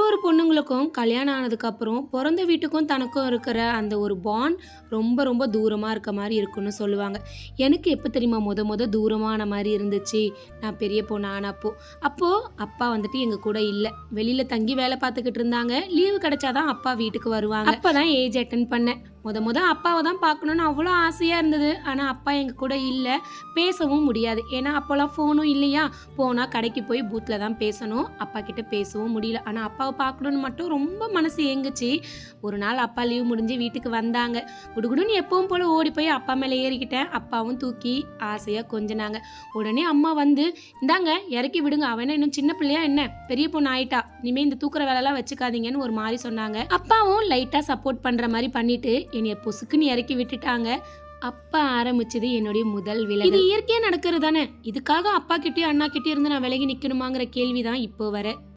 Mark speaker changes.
Speaker 1: ஒரு பொண்ணுங்களுக்கும் கல்யாணம் ஆனதுக்கப்புறம் பிறந்த வீட்டுக்கும் தனக்கும் இருக்கிற அந்த ஒரு பாண்ட் ரொம்ப ரொம்ப தூரமாக இருக்க மாதிரி இருக்குன்னு சொல்லுவாங்க. எனக்கு எப்போ தெரியுமா முத தூரமான மாதிரி இருந்துச்சு, நான் பெரிய பொண்ணு ஆனப்போ. அப்போது அப்பா வந்துட்டு எங்கள் கூட இல்லை, வெளியில் தங்கி வேலை பார்த்துக்கிட்டு இருந்தாங்க. லீவு கிடைச்சாதான் அப்பா வீட்டுக்கு வருவாங்க. அப்போ தான் ஏஜ் அட்டன் பண்ணேன். முத அப்பாவை தான் பார்க்கணுன்னு அவ்வளோ ஆசையாக இருந்தது. ஆனால் அப்பா எங்கள் கூட இல்லை, பேசவும் முடியாது. ஏன்னா அப்போல்லாம் ஃபோனும் இல்லையா, போனால் கடைக்கு போய் பூத்தில் தான் பேசணும். அப்பா கிட்ட பேசவும் முடியல. ஆனால் அப்பாவை பார்க்கணுன்னு மட்டும் ரொம்ப மனசு ஏங்குச்சு. ஒரு நாள் அப்பா லீவ் முடிஞ்சு வீட்டுக்கு வந்தாங்க. குடுகுடுன்னு எப்பவும் போல் ஓடி போய் அப்பா மேலே ஏறிக்கிட்டேன். அப்பாவும் தூக்கி ஆசையாக கொஞ்சினாங்க. உடனே அம்மா வந்து, இந்தாங்க இறக்கி விடுங்க, அவனை இன்னும் சின்ன பிள்ளையா என்ன, பெரிய பொண்ணு ஆயிட்டா, இனிமேல் இந்த தூக்குற வேலைலாம் வச்சுக்காதீங்கன்னு ஒரு மாதிரி சொன்னாங்க. அப்பாவும் லைட்டாக சப்போர்ட் பண்ணுற மாதிரி பண்ணிட்டு என்னைய பொசுக்குன்னு இறக்கி விட்டுட்டாங்க. அப்பா ஆரம்பிச்சது என்னுடைய முதல் விலகல். இது இயற்கையா நடக்கிறது தானே, இதுக்காக அப்பா கிட்டயும் அண்ணா கிட்டயும் இருந்து நான் விலகி நிக்கணுமாங்கிற கேள்விதான் இப்போ வர.